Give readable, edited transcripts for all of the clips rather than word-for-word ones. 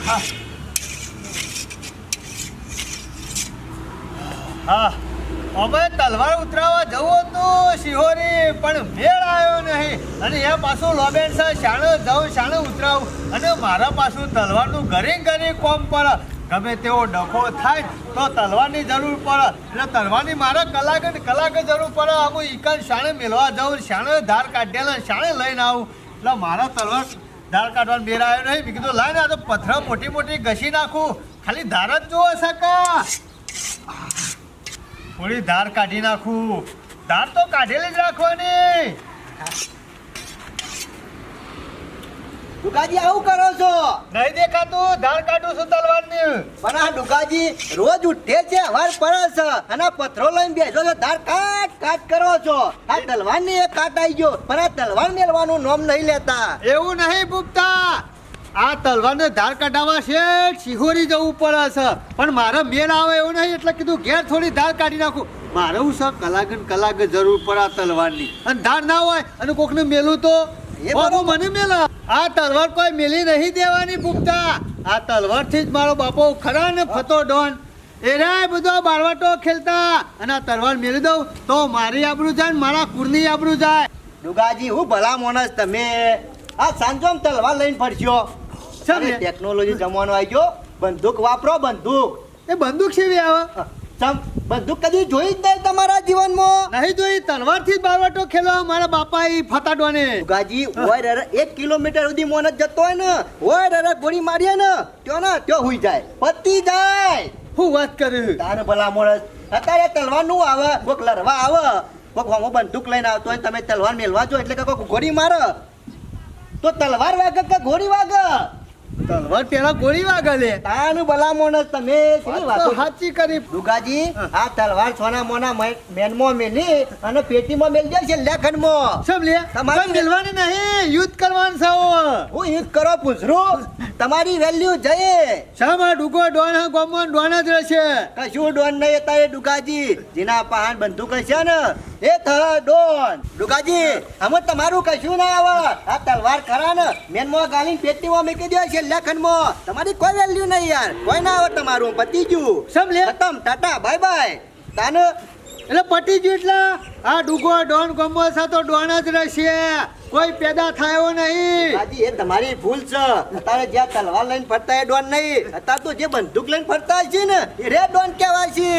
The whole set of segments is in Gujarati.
હા અમે તલવાર ઉતરાવવા જવું હતું શિહોરી, પણ મેળ આવ્યો નહીં. અને એ પાછું લોબેન છે શાણે જવું શાણે ઉતરાવું, અને મારા પાછું તલવારનું ઘરે કોમ પડે. ગમે તેવો ડખો થાય તો તલવારની જરૂર પડે, એટલે તલવારની મારે કલાકે જરૂર પડે. અમુક ઈકન શાણે મેળવા જાઉં, શાણે ધાર કાઢેલા શાણે લઈને આવું, એટલે મારા તલવાર ધાર કાઢવાનો મેળ આવ્યો નહીં. મેં કીધું લાઈને આ તો પથરા મોટી મોટી ઘસી નાખું, ખાલી ધાર જ જોવો સકા. થોડી ધાર કાઢી નાખું, ધાર તો કાઢેલી જ રાખવાની. ડુકાજી આવું કરો છો? નહીં દેખાતું, ધાર કાઢું છું તલવારની. પણ આ ડુકાજી રોજ ઉઠે છે, હવાર પડે છે અને પથરો લઈને બેસો છો, ધાર કાટ કરો છો. આ તલવારની એક કાટ આવી ગયો, પણ આ તલવાર મેળવાનું નામ નહીં લેતા. એવું નહીં પૂછતા, આ તલવારને ધાર કાઢવા છે શિહોરી જવું પડે છે, પણ મારે મેળ આવે એવું નહીં, એટલે કીધું ઘેર થોડી ધાર કાઢી નાખું. મારે હું છે કલાક જરૂર પડે આ તલવારની, અને ધાર ના હોય અને કોકને મેલું તો મને મેલા. આ તલવાર કોઈ મેલી નહીં દેવાની પૂછતા. આ તલવાર થી જ મારો બાપો ખરા ને ફતો ડોન એ રે બધો બાળવાટો ખેલતા, અને આ તલવાર મેલી દઉં તો મારી આબરૂ જાય ને મારા કુળની આબરૂ જાય. ડુકાજી હું ભલા માણસ, તમે આ સાંજોમ તલવાર લઈને ફરશો. ટેકનોલોજી જમાનો આવી ગયો, બંદૂક વાપરો. બંદૂક એ બંદૂક સેવી આવે? બંદૂક કદી જોઈ જ નહીં તમારા જીવનમાં? નહીં જોઈ, તલવાર થી જ બાળવાટો ખેલવા મારા બાપા એ ફતાડવાને. ડુકાજી ઓય રે 1 કિલોમીટર સુધી મોન જ જતો હોય ને, ઓય રે ગોળી મારીએ ને ત્યો હુઈ જાય, પતી જાય. હું વાત કરું તારે ભલા માણસ, અત્યારે તલવાર નું આવે, કોક લડવા આવે, કોક હોમો બંદૂક લઈને આવતો હોય, તમે તલવાર મેલવા જો એટલે કોક ગોળી મારે તો તલવાર વાગે કે ગોળી વાગે? તલવાર પેલા ગોળી વાગે લે. તાનું ભલા માણસ, તમે શી વાતો સાચી કરી. ડુકાજી આ તલવાર સોના મોના મેનમાં મેલી અને પેટીમાં મેલ જાય છે લેખનમાં. સમ લે તમારે મેલવાની નહીં, યુદ્ધ કરવાનું છે. હું યુદ્ધ કરો પૂછરું, તમારી વેલ્યુ જઈએ. શામાં ડુગો ડોન ગોમન ડોન જ રહેશે, કશું ડોન નહીં હતા એ ડુકાજી. જેના પાન બંદૂક છે ને એ થ ડોન. ડુકાજી અમે તમારું કશું ના આવે. આ તલવાર ખરા ને મેનમાં ગાલીને પેટીમાં મૂકી દે છે લેખનમાં, તમારી કોઈ વેલ્યુ નહીં યાર, કોઈ ના આવે તમારું. પતી ગયું, સમ લે ખતમ, ટાટા બાય બાય. તાને એટલે પટી ગયું. એટલે આ ડુગો ડોન ગોમો છે તો ડોન જ રહેશે, કોઈ પેદા થયો નહીં. હાજી એ તમારી ભૂલ છે. અત્યારે જ્યાં તલવાર લઈને ફરતા એ ડોન નહીં, અત્યારે તો જે બંદૂક લઈને ફરતા છે ને એ રે ડોન કહેવાય છે.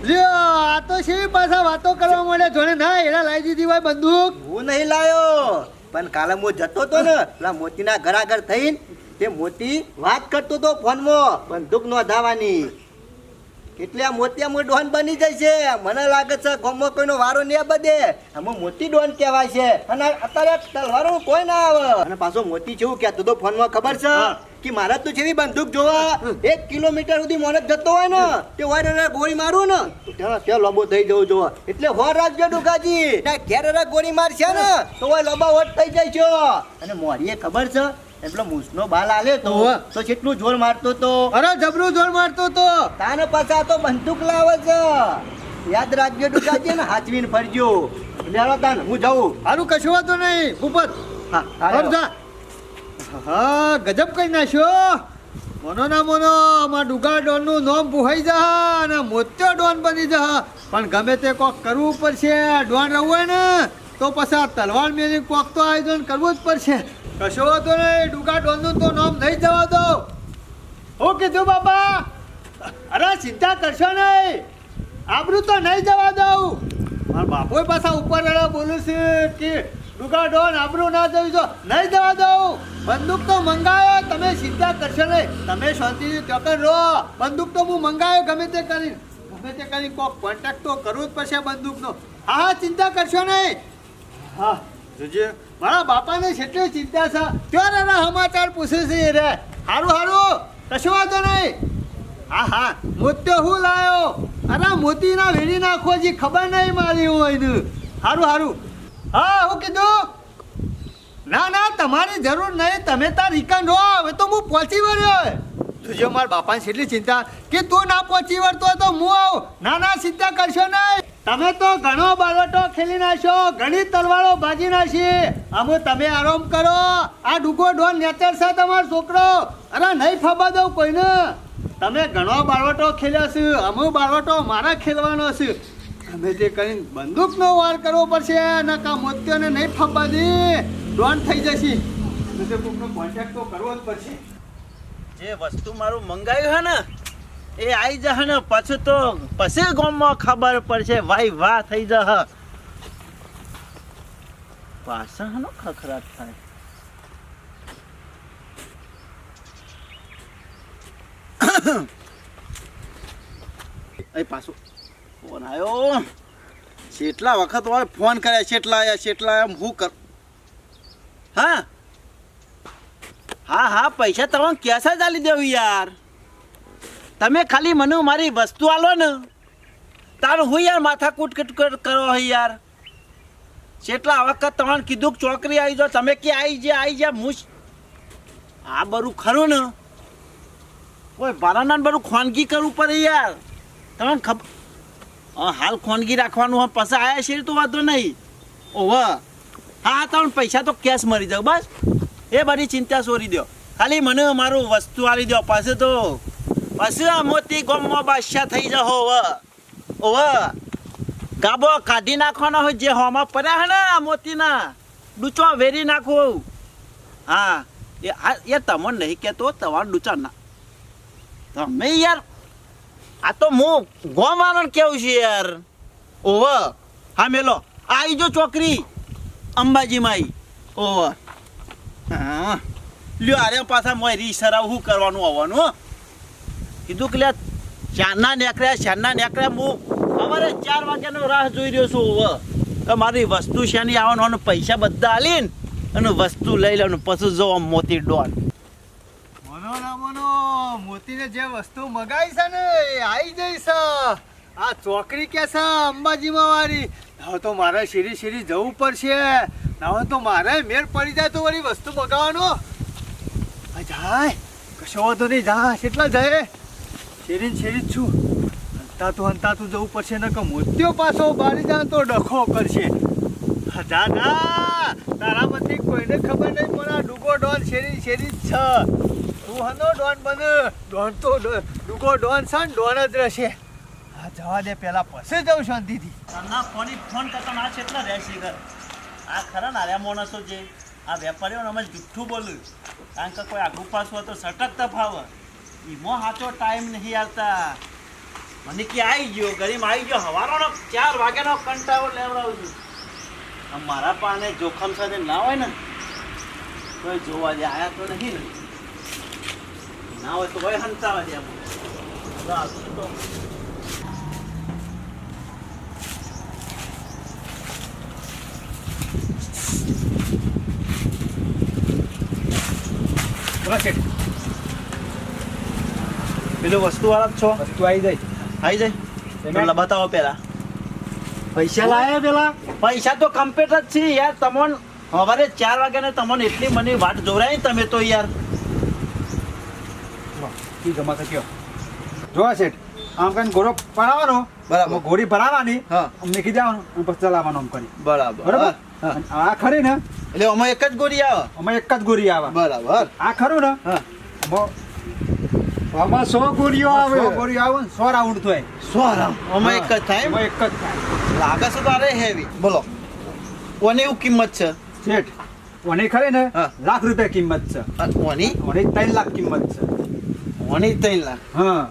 લ્યો આ તો શી પાછા વાતો કરવા મળે, જોને ના એના લાવી દીધી હોય બંદૂક. હું નહીં લાયો, પણ કાલે હું જતો તો ને પેલા મોતીના ઘર આગળ થઈને તે મોતી વાત કરતો તો ફોનમાં બંદૂક નોંધાવાની. એટલે આ મોતિયા ડોન બની જાય છે. મને લાગે છે ગામમાં કોઈનો વારો નહીં બધે, આમાં મોતી ડોન કહેવાય છે. અને અત્યારે તલવારો કોઈ ના આવે. અને પાછો મોતી જેવું કહેતો તો ફોનમાં ખબર છે કે મારે તો જેવી બંદૂક જોવા 1 કિલોમીટર સુધી મોને જતો હોય ને તે હોય ગોળી મારું ને ત્યાં લોબો થઈ જવું જોવા. એટલે હોર રાખજો ડુકાજી, ઘેર ગોળી મારશે ને તો હોય લોબા વટ થઈ જાય છે. અને મોરીએ ખબર છે એટલો મૂસનો બાલ આલે તો કેટલું જોર મારતો તો. અરે જબરું જોર મારતો તો. તાને પાછા તો બંદૂક લાવે છે. યાદ રાખજો ડુકાજી ને હાચવીને ફરજો. લેવા તાન હું જાઉં. હારું કશું વાતો નહીં ભૂપત. હા ગજબ કરી નાખ્યો. મોનો ના મોનો અમાર ડુગા ડોન નું નામ પુહાઈ જા અને મોત્યો ડોન બની જા, પણ ગમે તે કોક કરવું પડશે. ડોન રહવું હોય ને તો પછી તલવાર મેલી કોક તો આયોજન કરવું જ પડશે. કશો વાતો નહીં, ડુગા ડોન નું તો નામ નહીં જવા દો. હું કીધું બાપા? અરે ચિંતા કરશો નહીં, આબરું તો નહીં જવા દઉં. મારા બાપો પાછા ઉપર બોલું છે કે ડુગા ડોન આબરું ના જવું છો, નહીં જવા દઉં. બંદૂક તો મંગાયો, તમે ચિંતા કરશો નહીં, તમે શાંતિથી ચોકન રહો. બંદૂક તો હું મંગાયો ગમે તે કરી કોક કોન્ટેક્ટ તો કરવું જ પડશે બંદૂકનો. હા ચિંતા કરશો નહીં. હા જોજે મારા બાપાને કેટલી ચિંતા છે, ત્યારે સમાચાર પૂછે છે રે. હારું કશું વાંધો નહીં. હા મોત્યો હું લાયો? અરે મોતીના વેડી નાખો જી, ખબર નહીં મારી હોય ને. હારું હા હું કીધું? ના તમારી જરૂર નહીં, તમે તાર રિકન રહો. હવે તો હું પહોંચી વળ્યો. તુજે મારા બાપાની કેટલી ચિંતા કે તું ના પહોંચી વળતો તો હું આવું. ના ચિંતા કરશો નહીં, તમે તો ઘણો બારવટો ખેલી નાખ્યો, ઘણી તલવારો ભાજી નાખી. અમે તમે આરામ કરો. આ ડુગો ડોન નેચર છે તમારો છોકરો. અરે નહીં ફબા દઉં કોઈને. તમે ઘણો બારવટો ખેલ્યો છે, અમે બારવટો મારા ખેલવાનો છે. અમે જે કરીને બંદૂકનો વાર કરવો પડશે, નકા મોતીઓને નહીં ફબા દે, ડોન થઈ જશે. એટલે કોઈનો કોન્ટેક્ટ તો કરવો જ પડશે. જે વસ્તુ મારું મંગાવ્યું હે ને એ આવી જશે ને પછી ગામમાં ખબર પડશે. ભાઈ વાહ થઈ જશે. પાછા હનો ખખરાટ થાય. એ પાછો ફોન આવ્યો. કેટલા વખત હોય ફોન કર્યા, કેટલા એમ હું કર. હા હા પૈસા તમે કેસા ચાલી દેવું યાર. તમે ખાલી મને મારી વસ્તુ આલો ને તારું હું યાર માથા કૂટ કરો હે યાર. કેટલા વખત તમને કીધું કે ચોકરી આવી જાઓ, તમે કે આવી જા મુશ. આ બરું ખરું ને કોઈ બારાના બરું ખોનગી કરવું પડે યાર. તમને ખબર હાલ ખોનગી રાખવાનું હોય, પછી આયા છે તો વાંધો નહીં. ઓવા હા તમને પૈસા તો કેશ મળી જાવ બસ. એ બધી ચિંતા છોડી દો, ખાલી મને મારું વસ્તુ આલી દો. પછી મોતી ગોમમાં બાદશાહ થઈ જાઓ. ઓવે ગાબો કાઢી નાખવાનો હોય, જે હોમાં પડ્યા હે ને મોતીના ડૂચો વેરી નાખો. હા એ તમને નહીં કહેતો, તમારા ડૂચા ના તમે યાર. આ તો હું ગોમાનો કેવું છે યાર. ઓવે હા મેલો આવી જો ચોકરી અંબાજીમાં આવી. ઓવે હા લ્યો આરે પાછા મોય રીસરાવ શું કરવાનું આવવાનું. કીધું કે ચારના નેકળ્યા હું અમારે 4 વાગ્યાનો રાહ જોઈ રહ્યો છું. હવે મારી વસ્તુ શેની આવવાનું, પૈસા બધા આલીને અને વસ્તુ લઈ લેવાનું, પછી જો મોતી ડોન. મોનો મોતીને જે વસ્તુ મગાવી છે ને એ આવી જઈ છે. આ ચોકરી કે છે અંબાજીમાં વાળી. હવે તો મારે શીરી જવું પડશે. હવે તો મારે મેળ પડી જાય તો વળી વસ્તુ મગાવવાનો. જાય કશો વાંધો નહીં, જા કેટલા જાય શેરી જ છું. હંતાતું જવું પડશે ને કે મોતીઓ પાછો બારી જાય તો ડખો કરશે. જા તારા માંથી કોઈને ખબર નહીં પણ આ ડુગો ડોન શેરી જ છે. તું હનો ડોન બને. ડોન તો ડુગો ડોન છે ને ડોન જ રહેશે. હા જવા દે, પેલા પછી જવું શાંતિથી. ફોન કરતા ના કેટલા રહેશે ઘર. આ ખરા ને આર્યા માણસો જે આ વેપારીઓને અમે જુઠ્ઠું બોલ્યું, કારણ કે કોઈ આગુ પાછું હોય તો સટક તફાવત. એમાં સાચો ટાઈમ નહીં આવતા. મને કે આવી ગયો ગરીબ આવી ગયો, હવારનો 4 વાગ્યાનો કંટાળો લેવડાવું છું. મારા પાને જોખમ સાથે ના હોય ને કોઈ જોવા દે. આયા તો નહીં ને, ના હોય તો કોઈ હંતાવા દે. પેલું વસ્તુ વાળા છો? વસ્તુ આવી જાય. પેલા બતાવો. પેલા પૈસા લાયા પેલા પૈસા તો કમ્પ્લીટ જ છે યાર. તમને સવારે 4 વાગ્યાને તમને એટલી મને વાટ જોરાય તમે તો યાર. જમા થયો જોવા છે. આમ કઈ ઘોડો ભરાવાનો, બરાબર ઘોડી ભરાવાની, મેકી જવાનું અને પછી ચલાવવાનું આમ કરી. બરાબર. આ ખરી ને એટલે અમે એક જ ગોરી આવે. બરાબર. આ ખરું ને આમાં 100 ગોળીઓ આવે. 100 ગોળીઓ આવે ને 100 રાઉન્ડ થાય. 100 રાઉન્ડ અમે એક જ થાય. લાગે છે તો અરે હેવી. બોલો ઓની એવું કિંમત છે શેઠ? ઓની ખરી ને લાખ રૂપિયા કિંમત છે. ઓની 3 લાખ કિંમત છે. ઓની 3 લાખ. હા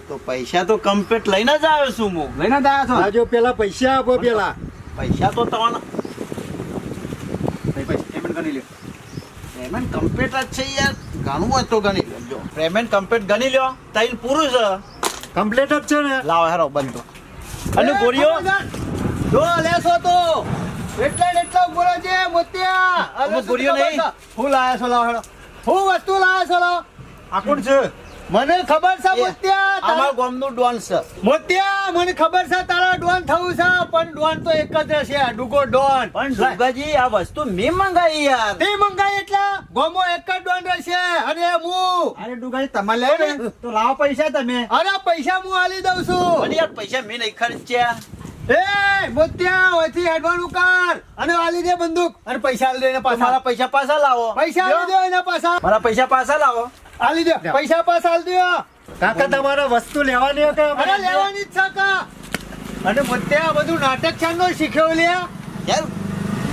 તો પૈસા તો કમ્પ્લીટ લઈને જ આવ્યો છું હું. લઈને જ આવ્યા છો? આ જો પેલા પૈસા આપો. પેલા પૈસા તો તમને પેમેન્ટ કરી લ્યો. પેમેન્ટ કમ્પ્લીટ જ છે યાર. ઘણું હોય તો ગણી લો. જો પેમેન્ટ કમ્પ્લીટ ગણી લ્યો. 3 પૂરું છે. કમ્પ્લીટ જ છે ને? લાવો હેરો બંધો. અને ગોળીઓ જો લેશો તો એટલા બોલો છે મોતિયા. અમે ગોળીઓ નહીં. હું લાયા છો? લાવો હેડો. હું વસ્તુ લાયા છો? લાવો. આ કોણ છે? મને ખબર છે મોતિયા. અમારા ગામનું ડોન છે. મોતિયા મને ખબર છે તારા ડોન થવું છે, પણ ડોન તો એક જ રહેશે, ડુગો ડોન. પણ દુર્ગાજી આ વસ્તુ મેં મંગાવી યાર. તે મંગાઈ એટલે ગોમો એક જ ડોન રહેશે. અને હું અરે ડુગાજી તમારે લે ને તો લાવો પૈસા તમે. અરે પૈસા હું આલી દઉં છું. પણ યાર પૈસા મેં નહીં ખર્ચ્યા. એ એ મોત્યા હોયથી હેડવાનું કર અને આલી દે બંદૂક અને પૈસા આલી દે એના પાછા મારા પૈસા પાછા લાવો પૈસા આલી દે એના પાછા મારા પૈસા પાછા લાવો આલી દે પૈસા પાછા આલી દે કાકા તમારે વસ્તુ લેવાની હોય કે અરે લેવાની જ છે કા અને મોત્યા બધું નાટક ચાંદો શીખ્યો લે યાર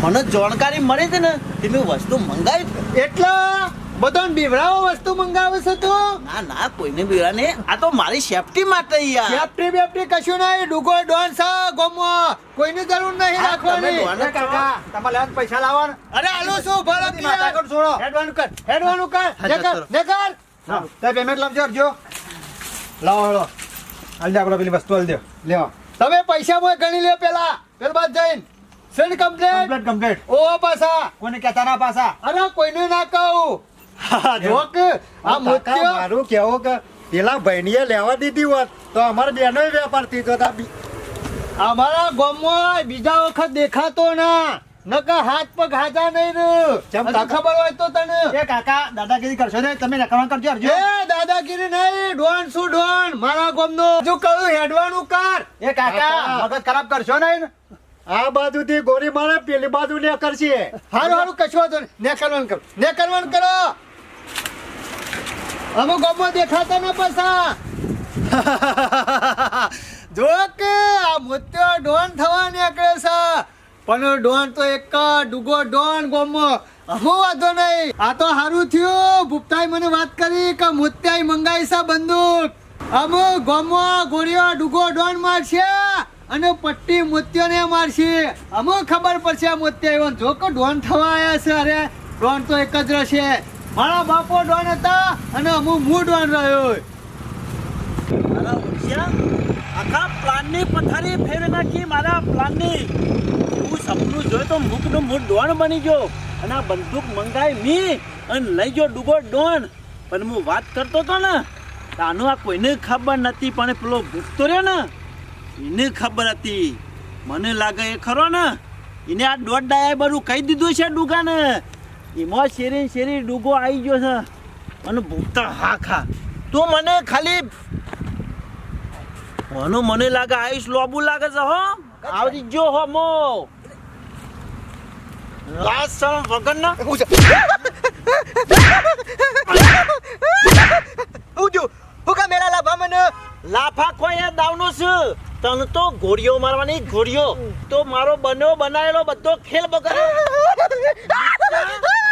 મને જાણકારી મળી હતી ને તે મેં વસ્તુ મંગાવી એટલા બધાને બીવડાવો વસ્તુ મંગાવે છે તું ના ના કોઈને બીરા ને આ તો મારી સેફટી માટે યાર બેપટી બેપટી કશું નહીં ડુગો ડોન છે ગોમો કોઈની જરૂર નહીં હા, તમે રાખવાની ડોન અરે કાકા તમારે લેવાનું પૈસા લાવવાના અરે આલો શું ભરત માથા કર છોડો. હેડવાનું કર હા, ને કર જતો ને કર તે પેમેન્ટ લાવજો અરજો લાવો હેડો હાલ દે આપણે પેલી વસ્તુ હાલ દે લેવા તમે પૈસા મોય ગણી લ્યો પેલા બાદ જઈને સેન્ડ કમ્પ્લેટ કમ્પ્લીટ ઓ પાછા કોને કહેતા ના પાછા અરે કોઈને ના કહું જો કે આ કાકા મોત્યો મારું કેવું કે પેલા ભાઈનીએ લેવા દીધી હોત તો અમારે બેનોય વેપાર થઈ જતા અમારા ગામમાં બીજા વખત દેખાતો ના નકા હાથ પગ હાજા નહીં ચમ હજુ કાકા? ખબર હોય તો તને એ કાકા દાદાગીરી કરશો ને તમે નકામા કરજો અરજો એ દાદાગીરી નહીં ડોન શું ડોન મારા ગામનો જો કહું હેડવાનું કર એ કાકા મગજ ખરાબ કરશો નહીં આ બાજુથી ગોરી મારે પેલી બાજુ ને કરશે હારું હારું કશો વાંધો નહીં ને કરવાનું કરો અમે ગામમાં દેખાતા ના પાછા જો કે આ મોત્યો ડોન થવા નીકળે છે પણ ડોન તો એક ડુગો ડોન ગામમાં અમો વાંધો નહીં આ તો સારું થયું ભૂપતાઈ મને વાત કરી કે મોત્યાઈ મંગાઈ છે બંદૂક અમે ગામમાં ગોળીઓ ડુગો ડોન મારશે અને પટ્ટી મોત્યોને મારશે અમો ખબર પડશે આ મોત્યા જો કે ડોન થવા આવ્યા છે અરે ડોન તો એક જ રહેશે મારા બાપો ડોન હતા અને હું ડોન રહ્યો મારા ઓળખ્યા આખા પ્લાનની પથારી ફેરવી નાખી મારા પ્લાનની હું સપનું જોયું તો મૂકનું મૂળ ડોન બની ગયો અને આ બંદૂક મંગાવી મી અને લઈ ગયો ડૂબો ડોન પણ હું વાત કરતો હતો ને તો આનું આ કોઈને ખબર નથી પણ પેલો ભૂખતો રહ્યો ને એને ખબર હતી મને લાગે એ ખરો ને એને આ દોઢ ડાયા બધું કહી દીધું છે ડુગાને એમાં શેરી ડુગો આવી ગયો છે અને ભૂખતા હા ખા તું મને ખાલી મને લાગે આયુષ લોબુ લાગે છે હો આવડી જો હો મો લાસ સમ વગર ના લાફા ખોયા દાવનો છે તને તો ઘોડીઓ મારવાની ઘોડીઓ તો મારો બનાયેલો બધો ખેલ બગાડ્યો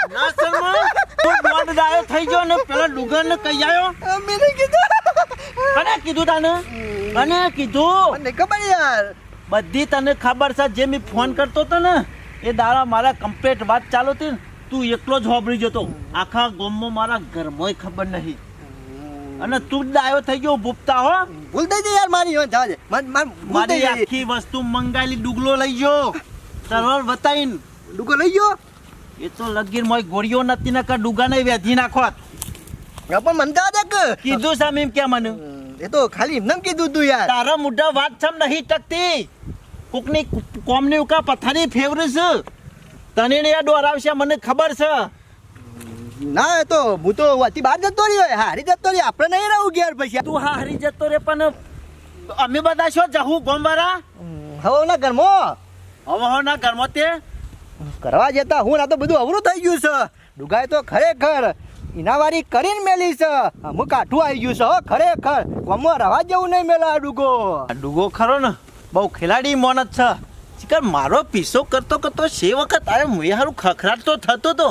ના શર્મા તું દોડ ડાયો થઈ ગયો ને પેલા ડુગર ને કહી આવ્યો કને કીધું તને કને કીધું મને ખબર યાર બધી તને ખબર છે જે મેં ફોન કરતો હતો ને એ દાડા મારા કમ્પ્લીટ વાત ચાલુ હતી ને તું એકલો જ હોબળી જતો આખા ગામમાં મારા ઘરમાંય ખબર નહીં અને તું જ ડાયો થઈ ગયો ભૂપતા હો ભૂલ થઈ ગઈ યાર મારી હવે જાજે મારી આખી વસ્તુ મંગાયેલી ડુગલો લઈ ગયો સર્વર બતાવીને ડુગો લઈ ગયો એ તો લગીર મોય ગોળીઓ નથી ને કા ડુગા ને વેધી નાખોત પણ મન દાદા કે કીધું સામે એમ કે મને એ તો ખાલી એમને કીધું તું યાર તારા મોઢા વાત છમ નહીં ટકતી કોકની કોમની ઉકા પથારી ફેવરે છે તને ને ડોર આવશે મને ખબર છે ના એ તો હું તો વાતી બહાર જતો રહ્યો હારી જતો રહ્યો આપણે નહીં રહું ઘેર પછી તું હા હરી જતો રે પણ અમે બધા છો જહું ગોમવારા હવે ના ઘરમાં હવે ના ઘરમાં તે કરવા જતા હું ના તો બધું અવરું થઈ ગયું છે ડુગાય તો ખરેખર ઇનાવારી કરીને મેલી છે હું કાઠું આવી ગયું છે હો ખરેખર ગામમાં રવા જેવું નહીં મેલા આ ડુગો આ ડુગો ખરો ને બહુ ખેલાડી મોન જ છે શિકાર મારો પીસો કરતો સે વખત અરે મુએ હારું ખખડાટ તો થતો તો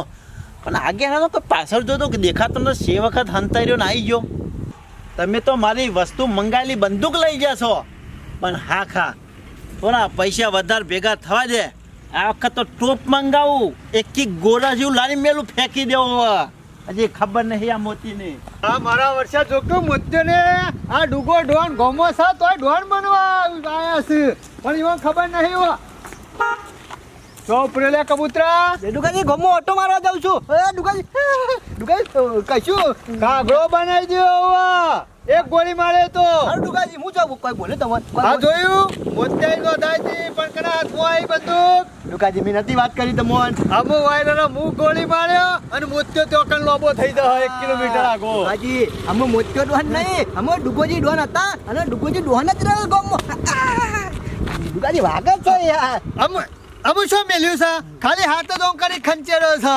પણ આગે હારો કે પાછળ જોતો કે દેખાતો ને સે વખત હંતાઈ રહ્યો ને આવી ગયો તમે તો મારી વસ્તુ મંગાયેલી બંદૂક લઈ જશો પણ હા ખા થોડા પૈસા વધારે ભેગા થવા દે આ વખત તો ટોપ મંગાવું એક ગોળા જેવું લારી મેલું ફેંકી દેવું હજી ખબર નહીં આ મોતીને આ મારા વર્ષે જોકે મોત્યોને આ ડુગો ડોન ગોમો છે તોય ડોન બનવા આયા છે પણ એમાં ખબર નહીં હો તો પ્રેલે કબૂતરા ડુગાજી ગામમાં ઓટો મારવા જાઉં છું ડુગાજી કશું કાગડો બનાવી દો એક ગોળી મારે તો અરે ડુગાજી હું જાઉં કોઈ બોલે આ તમારે જોયું મોત્યાઈ નો દાયતી પણ કના હાથમાં આવી બંદૂક ડુગાજી મેં નથી વાત કરી તમોન અમુ વાયરનો મું ગોળી માર્યો અને મોત્યો તો કણ લોબો થઈ જાય 1 કિલોમીટર આગો ડુગાજી અમે મોત્યો ડોહન નહીં અમે ડુગોજી ડોહન હતા અને ડુગોજી ડોહન જ રહ્યો ગામમાં દુગાજી વાગે છે યાર. અમુ શું મેલ્યું છે ખાલી હાથ જ ઓમ કરી ખંચેડો છે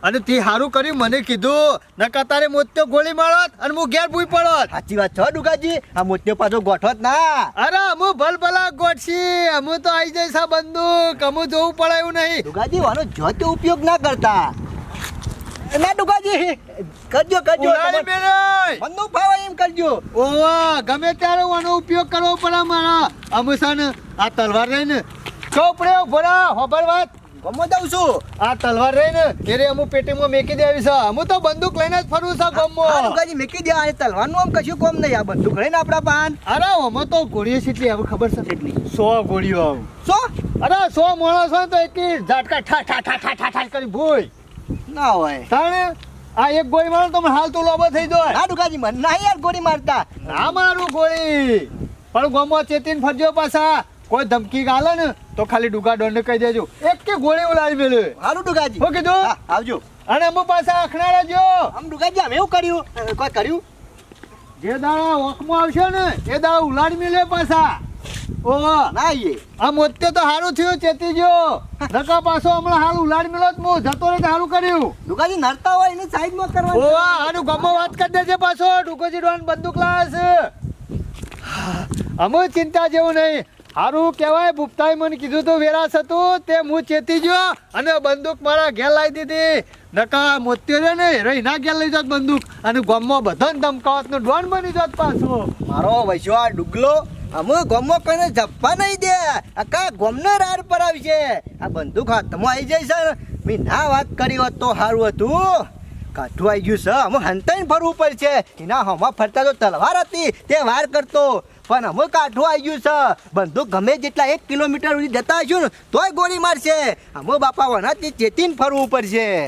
અને તે સારું કર્યું મને કીધું નકા તારે મોત્યો ગોળી મારત અને હું ઘેર ભૂઈ પડત. સાચી વાત છે દુગાજી. આ મોતિયો પાછો ગોઠો જ ના. અરે અમુ ભલભલા ગોઠશી અમુ તો આઈ જઈશ આ બંદૂક અમુ જોવું પડે એવું નહીં. દુગાજી વાનો જોતે ઉપયોગ ના કરતા. ના દુગાજી કરજો કરજો. ઉલાળી મેલે. બંદૂક ફાવે એમ કરજો. ઓવા ગમે ત્યારે આનો ઉપયોગ કરવો પડે મારા અમુ છે ને આ તલવાર રહીને ચોપડે ભરા હોબર વાત ગમો દઉં છું. આ તલવાર રહીને એરે અમુ પેટીમાં મેકી દેવી છે અમુ તો બંદૂક લઈને જ ફરવું છે ગમો. આ દુગાજી મેકી દે. આ તલવાનું આમ કશું કોમ નહીં. આ બંદૂક લઈને આપણા પાન. અરે આમાં તો ગોળીઓ કેટલી હવે ખબર છે કેટલી 100 ગોળીઓ આવ શું? અરે 100 માણસો હોય તો એટલી ઝાટકા ઠા ઠા ઠા ઠા ઠા ઠા કરી ભૂઈ ના હોય. તાણે આ એક ગોળી મારો તો હાલ તો લોબો થઈ જાય. ના દુગાજી મને ના યાર ગોળી મારતા. ના મારું ગોળી પણ ગમો ચેતીને ફરજો પાછા કોઈ ધમકી ગાલે ને તો ખાલી ડુગા દોડને કહી દેજો એક કે ગોળી ઉલાડી મેલે. સારું દુગાજી. હું કીધું હા, આવજો. અને અમુ પાછા અખણાડા જો આમ દુગાજી આમ એવું કર્યું કોઈ કર્યું? જે દાડા વોકમાં આવશે ને એ દાડા ઉલાડી મેલે પાછા. ઓહો ના આવીએ. આ મોતે તો સારું થયું ચેતી જો નકા પાછો હમણાં હાલ ઉલાડી મેલો જ હું જતો રહે સારું કર્યું. દુગાજી નડતા હોય એને સાઈડમાં કરવા. ઓવા આનું ગમો વાત કરી દેજે પાછો ડુકોજી ડોન બંદૂક લાવે છે. અમુ ચિંતા જેવું નહીં સારું કહેવાય ભૂપતાએ મને કીધું તો વેરાસ હતું તે હું ચેતી ગયો અને બંદૂક મારા ઘેર લાવી દીધી નકા મોત્યો રે ને રહીના ઘેર લઈ જાત બંદૂક અને ગમો બધાને ધમકાવતનો ડોન બની જાત પાછો. મારો વૈશ્યો આ ડુગલો અમે ગમો કને જપ્પા નહીં દે. આખા ગમને રાડ પર આવશે. આ બંદૂક હાથમાં આવી જાય છે ને. મેં ના વાત કરી હોત તો સારું હતું. કાઠું આવી ગયું છે. અમે હંતાઈને ફરવું પડશે. એના હમા ફરતા તો તલવાર હતી તે વાર કરતો પણ અમે કાઠું આવી ગયું છે. બંદૂક ગમે જેટલા 1 કિલોમીટર સુધી જતા હશું ને તોય ગોળી મારશે. અમે બાપા વનાથી ચેતીને ફરવું પડશે.